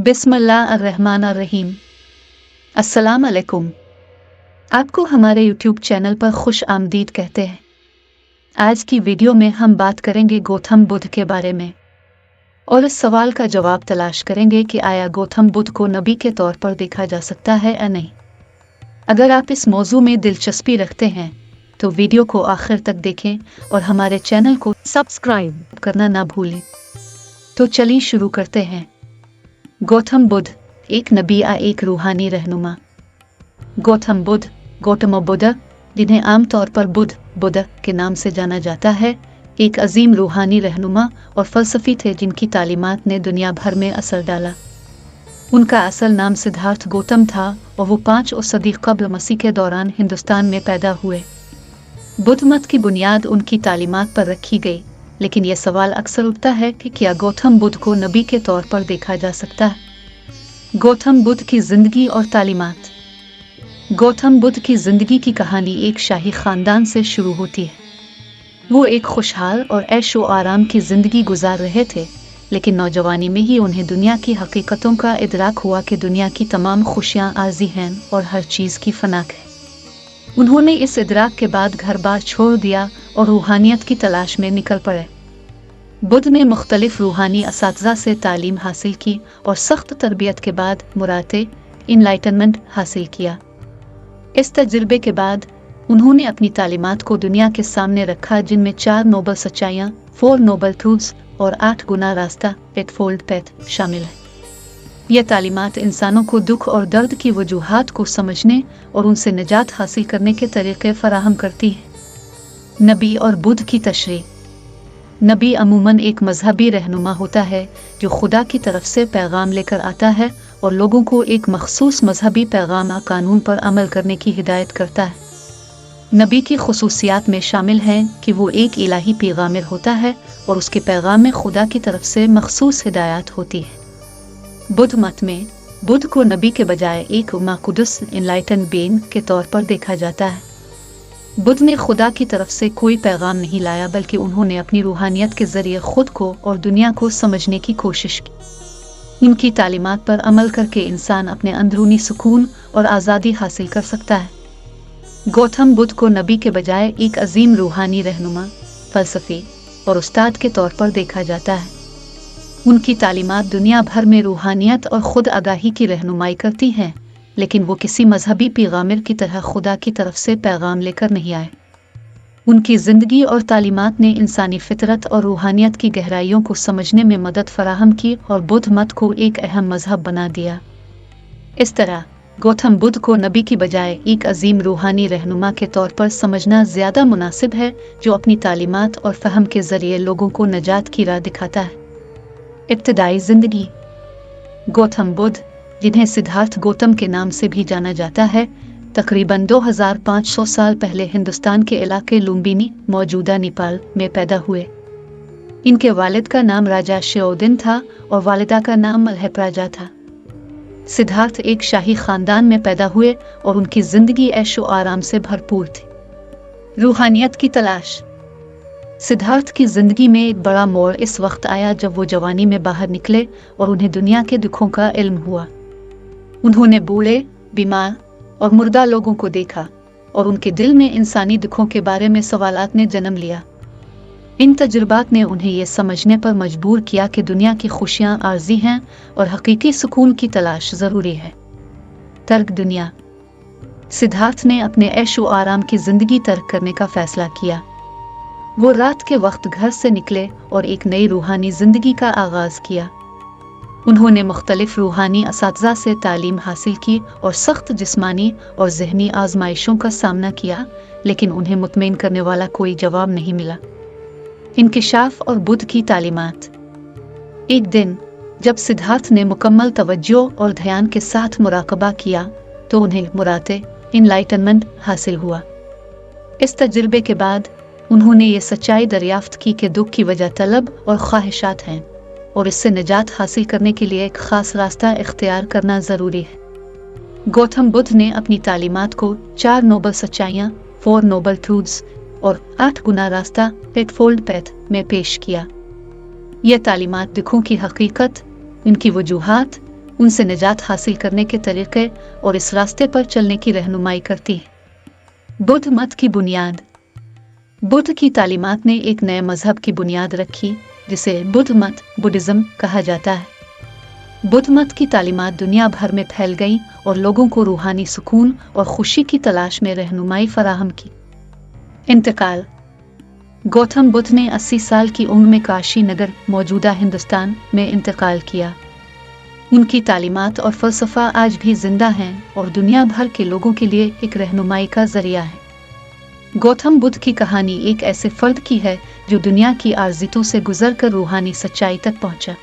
बिस्मिल्लाहिर्रहमानिर्रहीम। अस्सलाम अलैकुम। आपको हमारे यूट्यूब चैनल पर खुश आमदीद कहते हैं। आज की वीडियो में हम बात करेंगे गौतम बुद्ध के बारे में और इस सवाल का जवाब तलाश करेंगे कि आया गौतम बुद्ध को नबी के तौर पर देखा जा सकता है या नहीं। अगर आप इस मौजू में दिलचस्पी रखते हैं तो वीडियो को आखिर तक देखें और हमारे चैनल को सब्सक्राइब करना ना भूलें। तो चलिए शुरू करते हैं। गौतम बुद्ध एक नबी या एक रूहानी रहनुमा। गौतम बुद्ध जिन्हें आमतौर पर बुद्ध के नाम से जाना जाता है, एक अजीम रूहानी रहनुमा और फलसफी थे जिनकी तालीमात ने दुनिया भर में असर डाला। उनका असल नाम सिद्धार्थ गौतम था और वो 5 सदी कब्ल मसीह के दौरान हिंदुस्तान में पैदा हुए। बुद्ध मत की बुनियाद उनकी तालीमात पर रखी गई, लेकिन यह सवाल अक्सर उठता है कि क्या गौतम बुद्ध को नबी के तौर पर देखा जा सकता है। गौतम बुद्ध की जिंदगी और तालीमात। गौतम बुद्ध की जिंदगी की कहानी एक शाही खानदान से शुरू होती है। वो एक खुशहाल और ऐशो आराम की जिंदगी गुजार रहे थे, लेकिन नौजवानी में ही उन्हें दुनिया की हकीकतों का इदराक हुआ कि दुनिया की तमाम खुशियाँ आर्जी हैं और हर चीज़ की फनाक है। उन्होंने इस इदराक के बाद घर बार छोड़ दिया और रूहानियत की तलाश में निकल पड़े। बुद्ध ने मुख्तलिफ रूहानी असातिज़ा से तालीम हासिल की और सख्त तरबियत के बाद मुराते इनलाइटनमेंट हासिल किया। इस तजुर्बे के बाद उन्होंने अपनी तालीमात को दुनिया के सामने रखा, जिनमें 4 नोबल सच्चाइयाँ 4 नोबल ट्रूथ्स और 8 गुना रास्ता 8 फोल्ड पैथ शामिल है। यह तालीमात इंसानों को दुख और दर्द की वजूहात को समझने और उनसे निजात हासिल करने के तरीक़े फराहम करती है। नबी और बुद्ध की तशरीह। नबी अमूमन एक मजहबी रहनुमा होता है जो खुदा की तरफ से पैगाम लेकर आता है और लोगों को एक मखसूस मजहबी पैगाम या कानून पर अमल करने की हिदायत करता है। नबी की खुसूसियात में शामिल हैं कि वो एक इलाही पैगामिर होता है और उसके पैगाम में खुदा की तरफ से मखसूस हिदायत होती है। बुद्ध मत में बुद्ध को नबी के बजाय एक माकुदस इनलाइटन बीइंग के तौर पर देखा जाता है। बुद्ध ने खुदा की तरफ से कोई पैगाम नहीं लाया, बल्कि उन्होंने अपनी रूहानियत के जरिए खुद को और दुनिया को समझने की कोशिश की। इनकी तालीमात पर अमल करके इंसान अपने अंदरूनी सुकून और आज़ादी हासिल कर सकता है। गौतम बुद्ध को नबी के बजाय एक अजीम रूहानी रहनुमा, फलसफी और उस्ताद के तौर पर देखा जाता है। उनकी तालीमात दुनिया भर में रूहानियत और खुद आगाही की रहनुमाई करती हैं, लेकिन वो किसी मजहबी पैगामिर की तरह खुदा की तरफ से पैगाम लेकर नहीं आए। उनकी ज़िंदगी और तालीमात ने इंसानी फितरत और रूहानियत की गहराइयों को समझने में मदद फराहम की और बुद्ध मत को एक अहम मजहब बना दिया। इस तरह गौतम बुद्ध को नबी की बजाय एक अजीम रूहानी रहनुमा के तौर पर समझना ज़्यादा मुनासिब है, जो अपनी तालीमात और फ़हम के ज़रिए लोगों को नजात की राह दिखाता है। इब्तदाई ज़िंदगी। गौतम बुद्ध, जिन्हें सिद्धार्थ गौतम के नाम से भी जाना जाता है, तकरीबन 2500 साल पहले हिंदुस्तान के इलाके लुम्बिनी, मौजूदा नेपाल में पैदा हुए। इनके वालिद का नाम राजा शिओदिन था और वालिदा का नाम मल्हप्राजा था। सिद्धार्थ एक शाही खानदान में पैदा हुए और उनकी जिंदगी ऐशो आराम से भरपूर थी। रूहानियत की तलाश। सिद्धार्थ की जिंदगी में एक बड़ा मोड़ इस वक्त आया जब वो जवानी में बाहर निकले और उन्हें दुनिया के दुखों का इल्म हुआ। उन्होंने बूढ़े, बीमार और मुर्दा लोगों को देखा और उनके दिल में इंसानी दुखों के बारे में सवालात ने जन्म लिया। इन तजुर्बात ने उन्हें यह समझने पर मजबूर किया कि दुनिया की खुशियाँ आर्जी हैं और हकीकी सुकून की तलाश ज़रूरी है। तर्क दुनिया। सिद्धार्थ ने अपने ऐशो आराम की ज़िंदगी तर्क करने का फ़ैसला किया। वो रात के वक्त घर से निकले और एक नई रूहानी ज़िंदगी का आगाज़ किया। उन्होंने मुख्तलिफ रूहानी असातिज़ा से तालीम हासिल की और सख्त जिस्मानी और ज़हनी आजमाइशों का सामना किया, लेकिन उन्हें मुतमईन करने वाला कोई जवाब नहीं मिला। इंकिशाफ और बुद्ध की तालीमात। एक दिन जब सिद्धार्थ ने मुकम्मल तवज्जो और ध्यान के साथ मुराकबा किया तो उन्हें मुराते इनलाइटनमेंट हासिल हुआ। इस तजुर्बे के बाद उन्होंने ये सच्चाई दरियाफ्त की कि दुख की वजह तलब और ख्वाहिशात हैं और इससे निजात हासिल करने के लिए एक ख़ास रास्ता इख्तियार करना ज़रूरी है। गौतम बुद्ध ने अपनी तालीमात को 4 नोबल सच्चाइयाँ 4 नोबल ट्रूथ्स और 8 गुना रास्ता 8 फोल्ड पैथ में पेश किया। यह तालीमात दुखों की हकीकत, इनकी वजूहात उनसे निजात हासिल करने के तरीके और इस रास्ते पर चलने की रहनुमाई करती है। बुद्ध मत की बुनियाद। बुद्ध की तालीमात ने एक नए मजहब की बुनियाद रखी जिसे बुद्ध मत बुद्धिज्म कहा जाता है। बुद्ध मत की तालीमात दुनिया भर में फैल गई और लोगों को रूहानी सुकून और खुशी की तलाश में रहनुमाई फराहम की। इंतकाल। गौतम बुद्ध ने 80 साल की उम्र में काशी नगर मौजूदा हिंदुस्तान में इंतकाल किया। उनकी तालीमात और फ़लसफ़ा आज भी जिंदा हैं और दुनिया भर के लोगों के लिए एक रहनुमाई का जरिया है। गौतम बुद्ध की कहानी एक ऐसे फर्द की है जो दुनिया की आरज़ितों से गुजरकर रूहानी सच्चाई तक पहुंचा।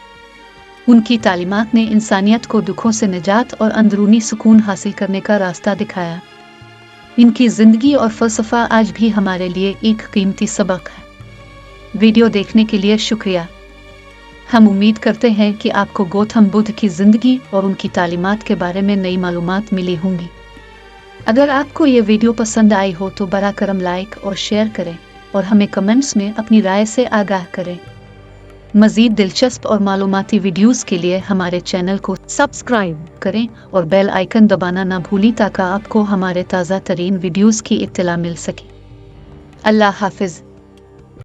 उनकी तालीमात ने इंसानियत को दुखों से निजात और अंदरूनी सुकून हासिल करने का रास्ता दिखाया। इनकी ज़िंदगी और फ़लसफ़ा आज भी हमारे लिए एक कीमती सबक है। वीडियो देखने के लिए शुक्रिया। हम उम्मीद करते हैं कि आपको गौतम बुद्ध की ज़िंदगी और उनकी तालीमात के बारे में नई मालूमात मिली होंगी। अगर आपको ये वीडियो पसंद आई हो तो बरा करम लाइक और शेयर करें और हमें कमेंट्स में अपनी राय से आगाह करें। मज़ीद दिलचस्प और मालूमाती वीडियोस के लिए हमारे चैनल को सब्सक्राइब करें और बेल आइकन दबाना ना भूलें ताकि आपको हमारे ताज़ा तरीन वीडियोस की इत्तला मिल सके। अल्लाह हाफिज़।